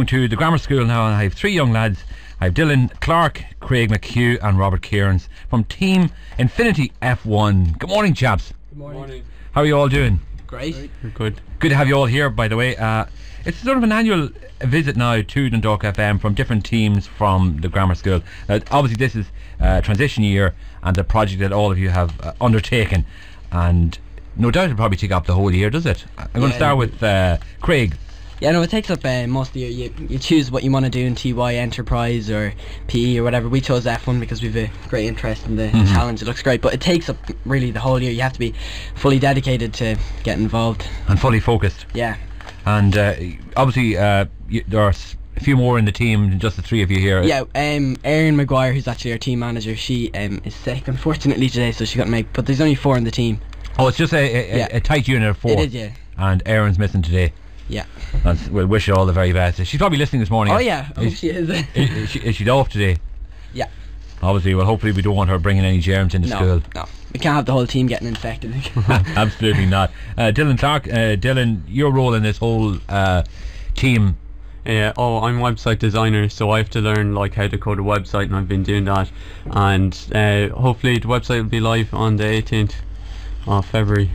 To the grammar school now, and I have three young lads. I have Dylan Clark, Craig McHugh and Robert Kearns from Team Infinity F1. Good morning, chaps. Good morning. How are you all doing? Great. We're good. Good to have you all here, by the way. It's sort of an annual visit now to Dundalk FM from different teams from the grammar school. Now, obviously this is transition year and the project that all of you have undertaken, and no doubt it'll probably take up the whole year, does it? I'm going to start with Craig. Yeah, no, it takes up most of the year. You choose what you want to do in TY, Enterprise or PE or whatever. We chose F1 because we've a great interest in the challenge. It looks great, but it takes up really the whole year. You have to be fully dedicated to get involved. And fully focused. Yeah. And obviously there are a few more in the team, just the three of you here. Yeah, Erin Maguire, who's actually our team manager, she is sick unfortunately today, so she got to make, but there's only 4 in the team. Oh, it's just a tight unit of 4. It is, yeah. And Erin's missing today. Yeah. We'll wish her all the very best. She's probably listening this morning. Oh yeah, I hope she is. Is she off today? Yeah. Obviously, well, hopefully we don't want her bringing any germs into school. No, we can't have the whole team getting infected. Absolutely not. Dylan Clark, Dylan, your role in this whole team. I'm a website designer, so I have to learn like how to code a website, and I've been doing that. And hopefully the website will be live on the 18th of February.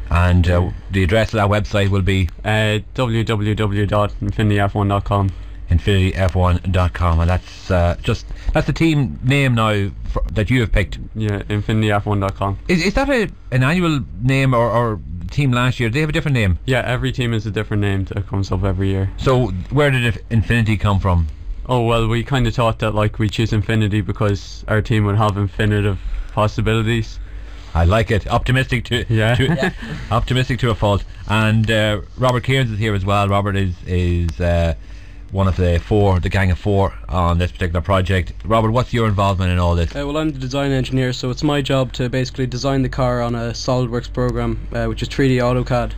And the address of that website will be www.infinityf1.com. infinityf1.com, and that's the team name now that you have picked. Yeah, infinityf1.com. Is that an annual name or team last year? Do they have a different name? Yeah, every team is a different name that comes up every year. So where did Infinity come from? Oh well, we kind of thought that like we choose Infinity because our team would have infinitive possibilities. I like it. Optimistic optimistic to a fault. And Robert Kearns is here as well. Robert is one of the gang of 4 on this particular project. Robert, what's your involvement in all this? Well, I'm the design engineer, so it's my job to basically design the car on a SolidWorks program, which is 3D AutoCAD,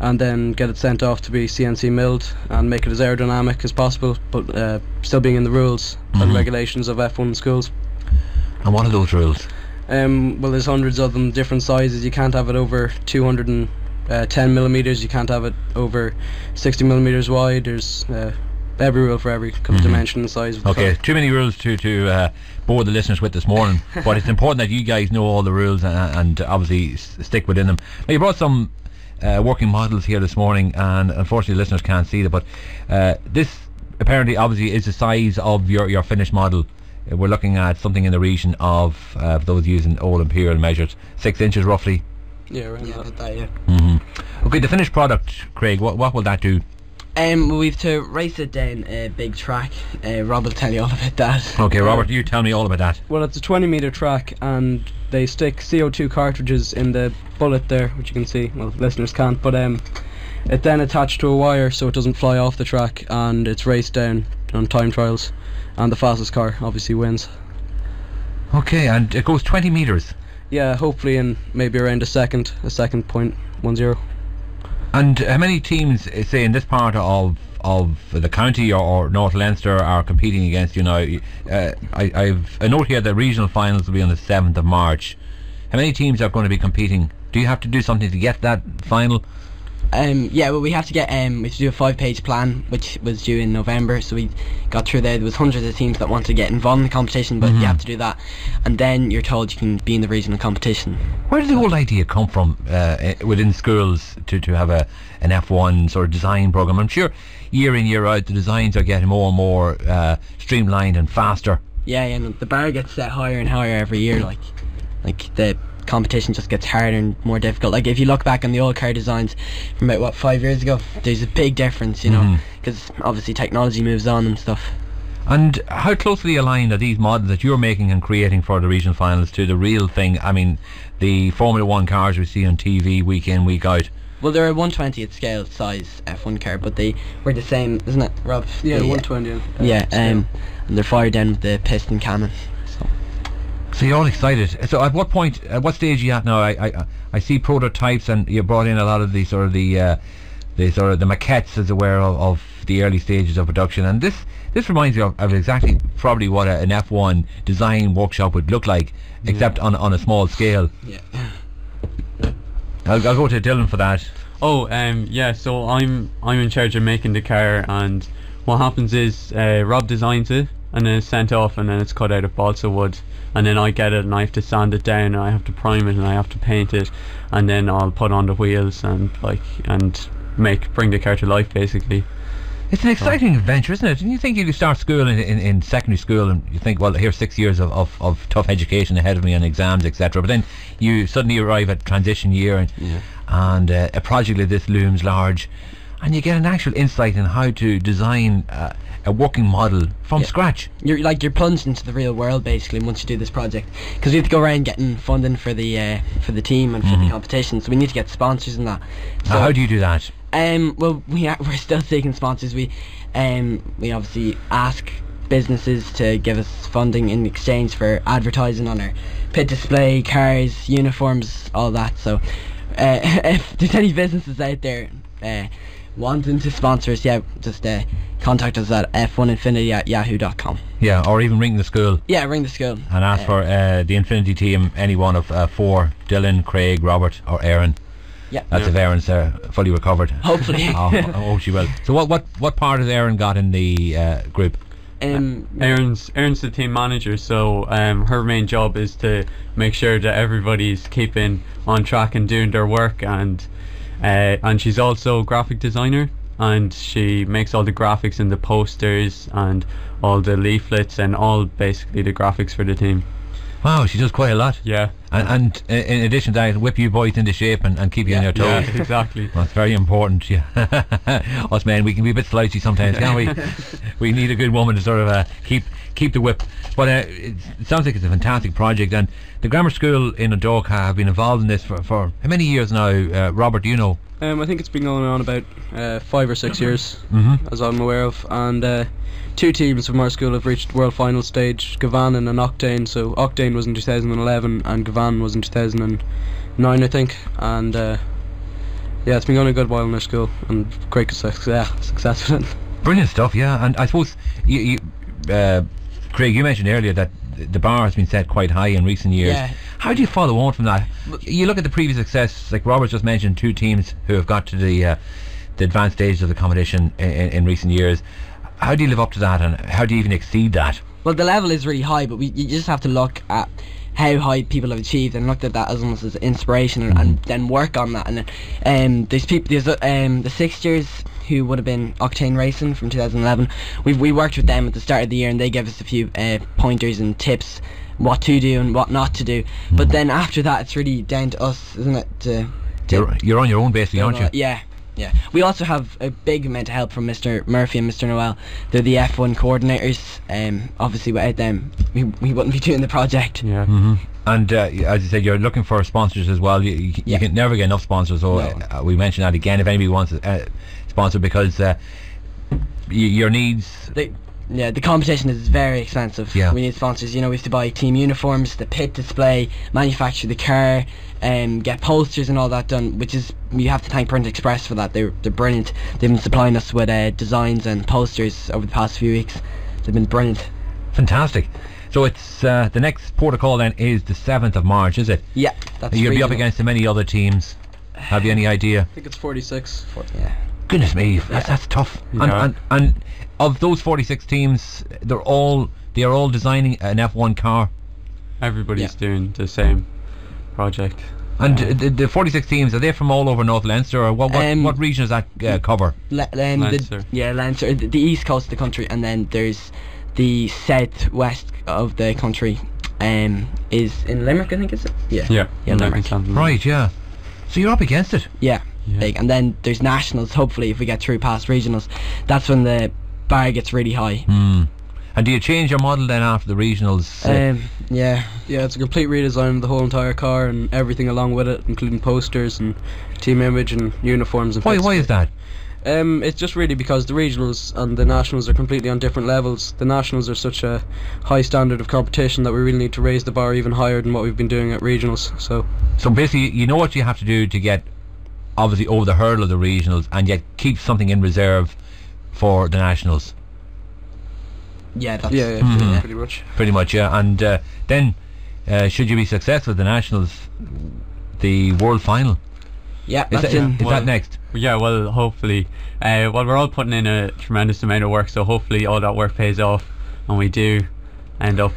and then get it sent off to be CNC milled and make it as aerodynamic as possible, but still being in the rules and regulations of F1 schools. And what are those rules? Well, there's hundreds of them, different sizes. You can't have it over 210 millimeters. You can't have it over 60 millimeters wide. There's every rule for every dimension and size of the car. Too many rules to bore the listeners with this morning, but it's important that you guys know all the rules and obviously stick within them. Now, you brought some working models here this morning, and unfortunately listeners can't see them, but this apparently obviously is the size of your finished model. We're looking at something in the region of, for those using old imperial measures, 6 inches roughly. Yeah, around that. Yeah. Okay, the finished product, Craig, what will that do? We've to race it down a big track. Rob will tell you all about that. Okay, Robert, you tell me all about that. Well, it's a 20-meter track, and they stick CO2 cartridges in the bullet there, which you can see. Well, listeners can't, but it then attached to a wire so it doesn't fly off the track, and it's raced down on time trials, and the fastest car obviously wins. Okay, and it goes 20 metres. Yeah, hopefully in maybe around a second point 10. And how many teams, say in this part of the county or North Leinster, are competing against you now? I've a note here that regional finals will be on the 7th of March. How many teams are going to be competing? Do you have to do something to get that final? Yeah, well, we have to do a 5-page plan, which was due in November, so we got through there. There was hundreds of teams that wanted to get involved in the competition, but you have to do that, and then you're told you can be in the regional competition. Where did the whole idea come from within schools to have an F1 sort of design program? I'm sure year in, year out the designs are getting more and more streamlined and faster. Yeah, and the bar gets set higher and higher every year, like the competition just gets harder and more difficult. Like if you look back on the old car designs from about 5 years ago, there's a big difference, you know, because obviously technology moves on and stuff. And how closely aligned are these models that you're making and creating for the regional finals to the real thing? I mean, the Formula 1 cars we see on TV week in, week out. Well, they're a 1/20th scale size F1 car, but they were the same, isn't it, Rob? Yeah, 120. Yeah, and they're fired down with the piston cannon. So you're all excited. So at what stage are you at now? I see prototypes, and you brought in a lot of the maquettes, as it were, of the early stages of production. And this reminds me of exactly probably what an F1 design workshop would look like, except on a small scale. Yeah. I'll go to Dylan for that. So I'm in charge of making the car, and what happens is Rob designs it, and then it's sent off, and then it's cut out of balsa wood, and then I get it and I have to sand it down, and I have to prime it, and I have to paint it, and then I'll put on the wheels and bring the car to life basically. It's an exciting adventure, isn't it? And you think you start school in secondary school, and you think, well, here's 6 years of tough education ahead of me and exams, etc. But then you suddenly arrive at transition year, and a project like this looms large, and you get an actual insight in how to design a working model from scratch. You're plunged into the real world basically once you do this project, because we have to go around getting funding for the team and for the competition, so we need to get sponsors and that. So how do you do that? Well, we're still seeking sponsors. We obviously ask businesses to give us funding in exchange for advertising on our pit display, cars, uniforms, all that. So if there's any businesses out there wanting to sponsor us, just contact us at f1infinity@yahoo.com. Yeah, or even ring the school. Yeah, ring the school and ask for the Infinity team, any one of 4: Dylan, Craig, Robert or Aaron. Yeah, that's if Erin's fully recovered. Hopefully. Oh, she will. So what part has Erin got in the group? Erin's the team manager, so her main job is to make sure that everybody's keeping on track and doing their work, and she's also a graphic designer, and she makes all the graphics and the posters and all the leaflets and all basically the graphics for the team. Wow, she does quite a lot. Yeah. And in addition to that, whip you boys into shape and keep you on your toes. Yeah, exactly. That's very important. Yeah. Us men, we can be a bit slouchy sometimes, can't we? We need a good woman to sort of keep the whip. But it sounds like it's a fantastic project, and the grammar school in Dundalk have been involved in this for how many years now? Robert, do you know? I think it's been going on about 5 or 6 years, as I'm aware of, and 2 teams from our school have reached world final stage, Gavan and Octane. So Octane was in 2011 and Gavan was in 2009, I think, and it's been going a good while in our school, and great success with it. Brilliant stuff, yeah. And I suppose you Craig, you mentioned earlier that the bar has been set quite high in recent years. Yeah. How do you follow on from that? You look at the previous success, like Robert just mentioned, 2 teams who have got to the advanced stages of the competition in recent years. How do you live up to that, and how do you even exceed that? Well, the level is really high, but you just have to look at how high people have achieved and looked at that as almost as inspiration, and then work on that. And then there's the sixth-years who would have been Octane Racing from 2011. We worked with them at the start of the year, and they gave us a few pointers and tips what to do and what not to do. But then after that, it's really down to us, isn't it? You're on your own basically, aren't you? Yeah. We also have a big amount of help from Mr. Murphy and Mr. Noel. They're the F1 coordinators. Obviously without them we wouldn't be doing the project. Yeah. And as you said, you're looking for sponsors as well. You can never get enough sponsors, so we mention that again if anybody wants a sponsor, because your needs... The competition is very expensive. We need sponsors. We have to buy team uniforms, the pit display, manufacture the car, get posters and all that done, which is, you have to thank Print Express for that. They're brilliant. They've been supplying us with designs and posters over the past few weeks. They've been brilliant. Fantastic. So it's the next port of call then is the 7th of March, is it? Yeah, that's You'll be up against many other teams. Have you any idea? I think it's 46. Yeah. Goodness me, that's tough. Yeah. And of those 46 teams, they are all designing an F1 car. Everybody's doing the same project. And the 46 teams, are they from all over North Leinster, or what region does that cover? Leinster. Leinster, the east coast of the country, and then there's the southwest of the country. Is in Limerick, I think, is it? Yeah, Limerick. Right, yeah. So you're up against it. Yeah. Big. And then there's nationals. Hopefully, if we get through past regionals, that's when the bar gets really high. And do you change your model then after the regionals? Yeah, it's a complete redesign of the whole entire car and everything along with it, including posters and team image and uniforms. And why is that? It's just really because the regionals and the nationals are completely on different levels. The nationals are such a high standard of competition that we really need to raise the bar even higher than what we've been doing at regionals. So basically, you know what you have to do to get obviously over the hurdle of the regionals, and yet keep something in reserve for the nationals. Yeah, that's pretty much. Pretty much, yeah. And then, should you be successful at the nationals, the world final? Yeah, Is that's that Well, next? Yeah, well, hopefully. Well, we're all putting in a tremendous amount of work, so hopefully all that work pays off, and we do end up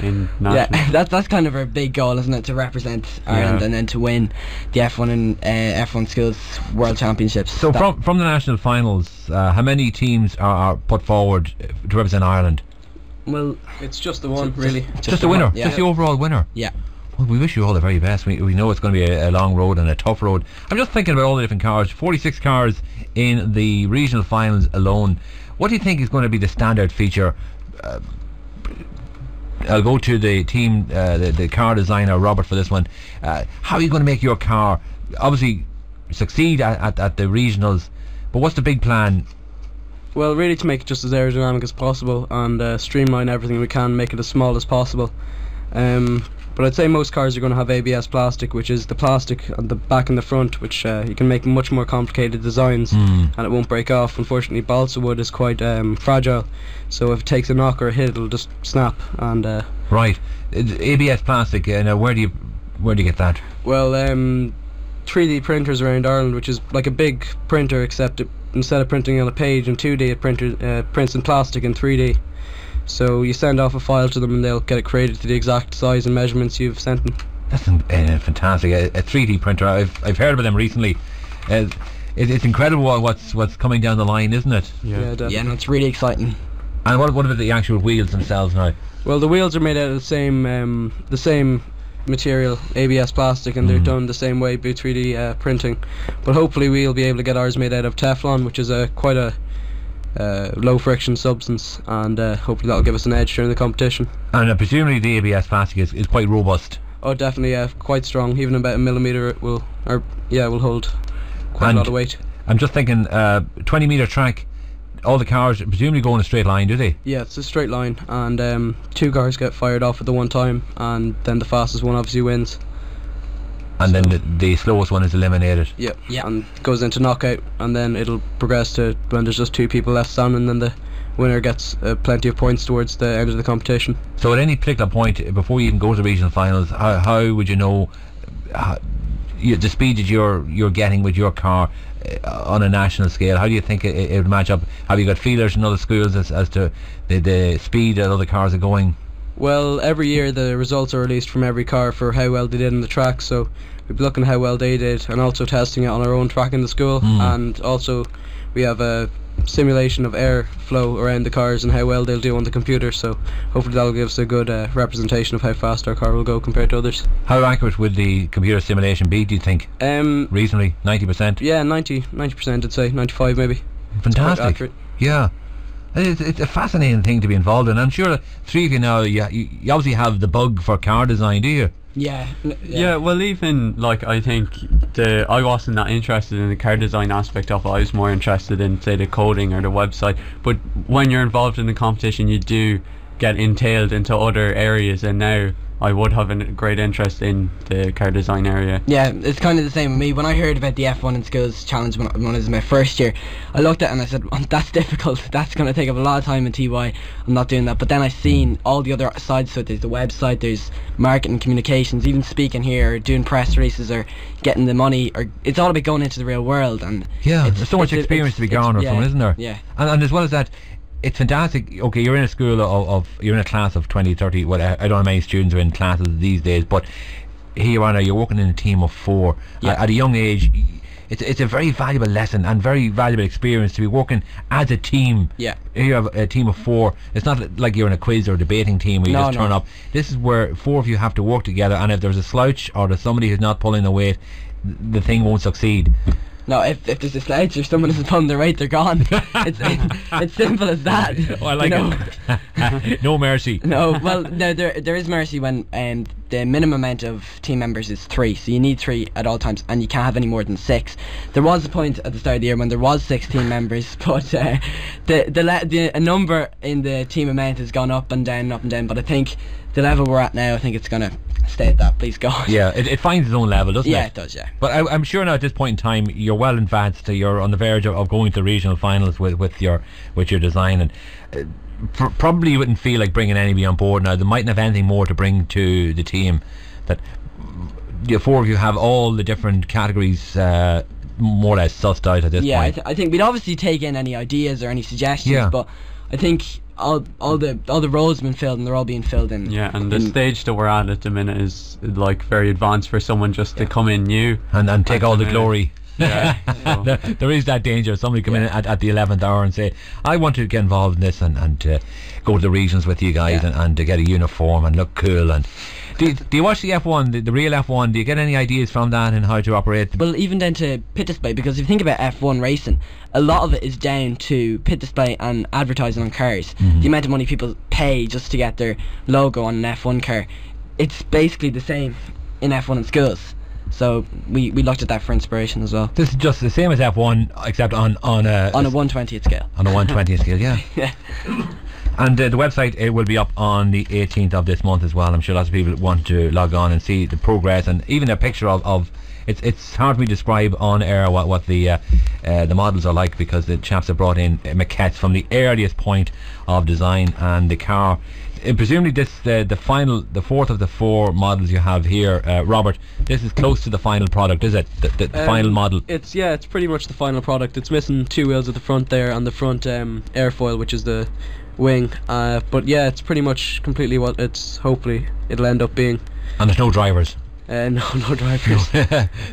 in national. Yeah, that's kind of our big goal, isn't it? To represent Ireland and then to win the F1 and F1 Schools World Championships. So from the national finals, how many teams are put forward to represent Ireland? Well, it's just the one, really. Just the winner, yeah. just the overall winner. Yeah. Well, we wish you all the very best. We know it's going to be a long road and a tough road. I'm just thinking about all the different cars. 46 cars in the regional finals alone. What do you think is going to be the standard feature? I'll go to the team, the car designer, Robert, for this one. How are you going to make your car obviously succeed at the regionals, but what's the big plan? Well, really to make it just as aerodynamic as possible and streamline everything we can, make it as small as possible. But I'd say most cars are going to have ABS plastic, which is the plastic on the back and the front, which you can make much more complicated designs and it won't break off. Unfortunately, balsa wood is quite fragile, so if it takes a knock or a hit, it'll just snap. And Right, ABS plastic. Now where do you get that? well, 3D printers around Ireland, which is like a big printer, except instead of printing on a page in 2D, it prints in plastic in 3D. So you send off a file to them and they'll get it created to the exact size and measurements you've sent them. That's fantastic. A 3D printer. I've heard about them recently. It's incredible what's coming down the line, isn't it? Yeah, definitely. Yeah, no, it's really exciting. And what about the actual wheels themselves now? Well, the wheels are made out of the same material, ABS plastic, and they're done the same way by 3D printing. But hopefully we'll be able to get ours made out of Teflon, which is quite a low friction substance, and hopefully that'll give us an edge during the competition. And presumably the ABS plastic is quite robust. Oh, definitely, quite strong. Even about a millimetre it will hold quite a lot of weight. I'm just thinking, 20 metre track. All the cars presumably go in a straight line, do they? Yeah, it's a straight line, and 2 cars get fired off at the one time, and then the fastest one obviously wins. And then the slowest one is eliminated. Yeah, Yeah. and goes into knockout, and then it'll progress to when there's just 2 people left standing, and then the winner gets plenty of points towards the end of the competition. So at any particular point, before you even go to the regional finals, how would you know the speed that you're getting with your car on a national scale? How do you think it would match up? Have you got feelers in other schools as to the speed that other cars are going? Well, every year the results are released from every car for how well they did in the track, so we'll be looking at how well they did and also testing it on our own track in the school. And also we have a simulation of air flow around the cars and how well they'll do on the computer, so hopefully that'll give us a good representation of how fast our car will go compared to others. How accurate would the computer simulation be, do you think? Reasonably, 90%? Yeah, 90% I'd say, 95 maybe. Fantastic. Quite accurate. Yeah. It's a fascinating thing to be involved in. I'm sure 3 of you now, you obviously have the bug for car design, do you? Yeah, well, even like I think I wasn't that interested in the car design aspect of it. I was more interested in, say, the coding or the website. But when you're involved in the competition, you do get entailed into other areas, and now I would have a great interest in the car design area. Yeah, it's kind of the same with me. When I heard about the F1 in Schools Challenge when I was in my first year, I looked at it and I said, that's difficult, that's going to take up a lot of time in TY, I'm not doing that. But then I seen all the other sides to it. There's the website, there's marketing, communications, even speaking here, or doing press releases, or getting the money, or it's all about going into the real world. And yeah, there's so much experience to be garnered from it, isn't there? Yeah. And as well as that, it's fantastic. Okay, you're in a school of you're in a class of 20, 30, well, I don't know how many students are in classes these days, but here on you're working in a team of 4 at a young age. It's a very valuable lesson and very valuable experience to be working as a team. Yeah. Here you have a team of 4. It's not like you're in a quiz or a debating team where you just turn up. This is where 4 of you have to work together, and if there's a slouch or there's somebody who's not pulling the weight, the thing won't succeed. No, if there's a slouch or someone isn't pulling their weight, they're gone. It's simple as that. Oh, I like it. No mercy. No, well, there is mercy when the minimum amount of team members is 3, so you need 3 at all times, and you can't have any more than 6. There was a point at the start of the year when there was 6 team members, but the number in the team amount has gone up and down, but I think the level we're at now, I think it's gonna stay at that, please God. Yeah, it finds its own level, doesn't it? Yeah, it does, yeah. But I'm sure now at this point in time you're well advanced. You're on the verge of going to regional finals with your design, and probably you wouldn't feel like bringing anybody on board now. They mightn't have anything more to bring to the team. That the four of you have all the different categories more or less sussed out at this point. I think we'd obviously take in any ideas or any suggestions, but I think all the roles have been filled and they're all being filled in. Yeah, and the stage that we're at the minute is like very advanced for someone just to come in new and take all the glory. Yeah, so. There is that danger of somebody come in at the 11th hour and say, I want to get involved in this and go to the regions with you guys and to get a uniform and look cool. And do you watch the F1, the real F1? Do you get any ideas from that and how to operate? Well, even down to pit display, because if you think about F1 racing, a lot of it is down to pit display and advertising on cars. The amount of money people pay just to get their logo on an F1 car, it's basically the same in F1 in schools. So we looked at that for inspiration as well. This is just the same as F1, except on a 1/120th scale. On a 1/20th scale, yeah. Yeah. And the website, it will be up on the 18th of this month as well. I'm sure lots of people want to log on and see the progress and even a picture of it's hard for me to describe on air what the models are like, because the chaps have brought in maquettes from the earliest point of design, and the car. Presumably this the fourth of the four models you have here, Robert. This is close to the final product, is it? The final model. It's pretty much the final product. It's missing two wheels at the front there and the front airfoil, which is the wing. But yeah, it's pretty much completely what hopefully it'll end up being. And there's no drivers. No drivers.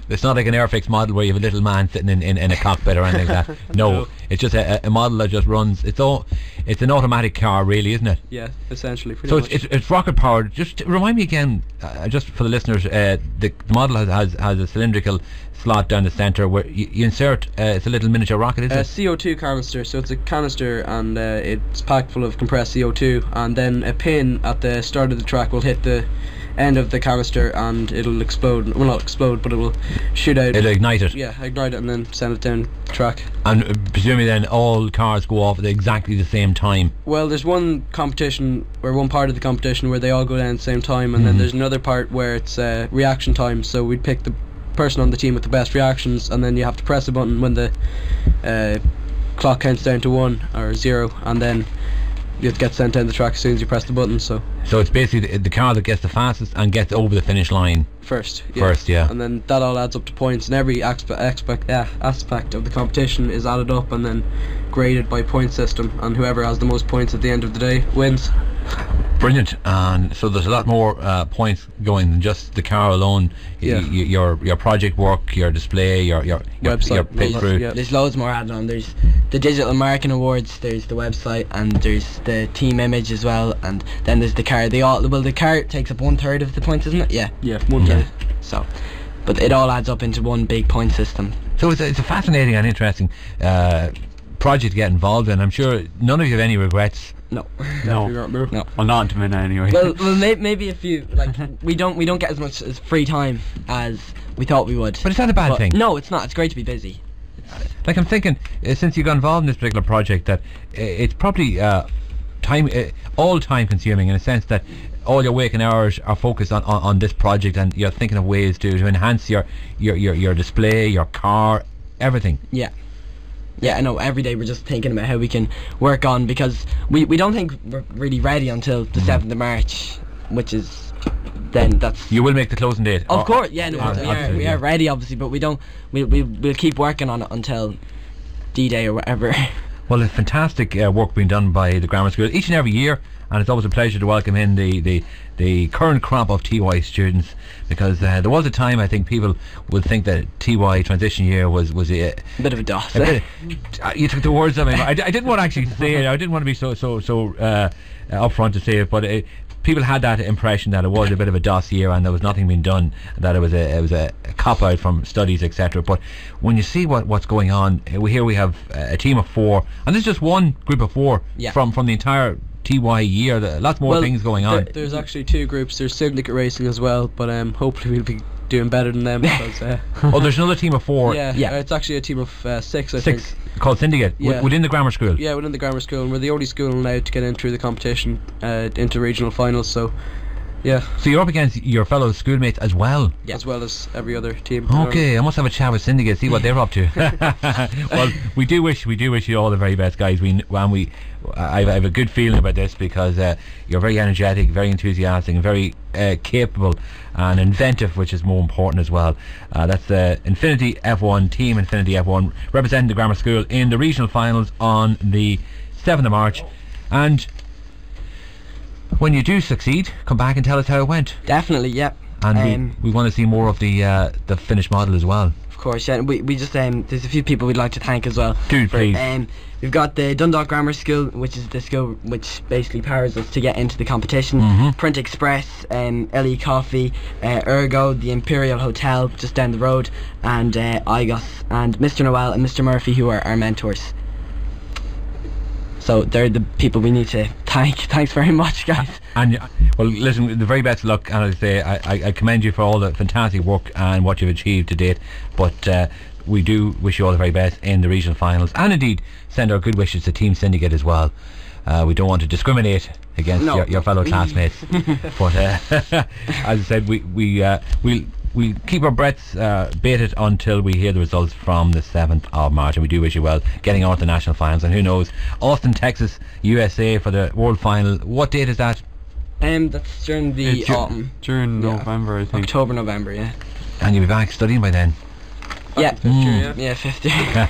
It's not like an Airfix model where you have a little man sitting in a cockpit or anything like that. No, it's just a model that just runs. It's an automatic car, really, isn't it? Yeah, essentially. So it's rocket powered. Just remind me again, just for the listeners, the model has a cylindrical slot down the centre where you insert. It's a little miniature rocket, is it? CO2 canister. So it's a canister and it's packed full of compressed CO2, and then a pin at the start of the track will hit the end of the canister and it'll explode. Well, not explode, but it will shoot out. It'll ignite it. Yeah, ignite it and then send it down the track. And presumably then all cars go off at exactly the same time. Well, there's one competition, or one part of the competition where they all go down at the same time, and then there's another part where it's reaction time. So we'd pick the person on the team with the best reactions, and then you have to press a button when the clock counts down to 1 or 0, and then you get sent down the track as soon as you press the button. So it's basically the car that gets the fastest and gets over the finish line first. And then that all adds up to points, and every aspect of the competition is added up and then graded by point system, and whoever has the most points at the end of the day wins. Brilliant. And so there's a lot more points going than just the car alone. Your project work, your display, your website, your pit crew. There's loads more added on. There's the digital marketing awards, there's the website, and there's the team image as well, and then there's the car. The car takes up 1/3 of the points, isn't it? Yeah, 1/3. So but it all adds up into one big point system. So it's a fascinating and interesting project to get involved in. I'm sure none of you have any regrets. No. Well, not at the minute anyway. Well, maybe a few. Like we don't get as much as free time as we thought we would. But it's not a bad thing. No, it's not. It's great to be busy. Like I'm thinking, since you got involved in this particular project, that it's probably all time consuming in a sense that all your waking hours are focused on this project, and you're thinking of ways to enhance your display, your car, everything. Yeah, I know. Every day we're just thinking about how we can work on, because we don't think we're really ready until the 7th of March, which is then that's. You will make the closing date. Of course, yeah. No, we are ready, obviously, but we don't. We'll keep working on it until D-Day or whatever. Well, it's fantastic work being done by the grammar school each and every year, and it's always a pleasure to welcome in the current crop of TY students, because there was a time I think people would think that TY transition year was a bit of a dot. You took the words out of me. I didn't want to actually say it. I didn't want to be so upfront to say it, but people had that impression that it was a bit of a DOS year and there was nothing being done, that it was a cop out from studies, etc. But when you see what's going on here, we have a team of 4, and this is just one group of 4 from the entire TY year. Lots more things going on. There's actually 2 groups. There's syndicate racing as well, but hopefully we'll be doing better than them. Because, there's another team of 4. It's actually a team of 6, I think. Called Syndicate, within the grammar school. Within the grammar school, and we're the only school allowed to get in through the competition into regional finals. So Yeah, So you're up against your fellow schoolmates as well. Yeah. as well as every other team. Okay, I must have a chat with Syndicate, see what they're up to. Well, we do wish you all the very best, guys. I have a good feeling about this because you're very energetic, very enthusiastic, and very capable and inventive, which is more important as well. That's Infinity F1, Team Infinity F1, representing the grammar school in the regional finals on the 7th of March. And when you do succeed, come back and tell us how it went. Definitely, yeah. And we want to see more of the finished model as well. Of course, yeah. We just there's a few people we'd like to thank as well. Dude, please. We've got the Dundalk Grammar School, which is the school which basically powers us to get into the competition. Print Express, LE Coffee, Ergo, the Imperial Hotel just down the road, and IGOS, and Mr. Noel and Mr. Murphy, who are our mentors. So they're the people we need to thank. Thanks very much, guys. And well, listen, the very best of luck, and as I say, I commend you for all the fantastic work and what you've achieved to date. But we do wish you all the very best in the regional finals, and indeed send our good wishes to Team Syndicate as well. We don't want to discriminate against your fellow classmates, but as I said, we'll keep our breaths bated until we hear the results from the 7th of March, and we do wish you well getting on to the national finals. And who knows, Austin, Texas, USA for the world final. What date is that? That's during the autumn. During November, I think. October, November, yeah. And you'll be back studying by then. Yeah, fifth year.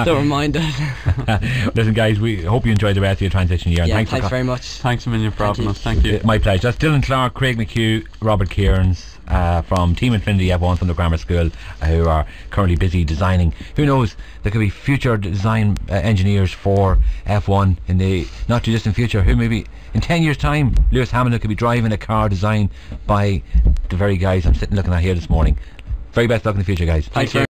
Don't remind us. Listen, guys, we hope you enjoyed the rest of your transition year. Yeah, thanks very much. Thanks a million for having us. Thank you. My pleasure. That's Dylan Clark, Craig McHugh, Robert Kierans from Team Infinity F1 from the grammar school, who are currently busy designing. Who knows, there could be future design engineers for F1 in the not too distant future. Who maybe in 10 years time Lewis Hamilton could be driving a car designed by the very guys I'm sitting looking at here this morning. Very best luck in the future, guys. Thanks very much.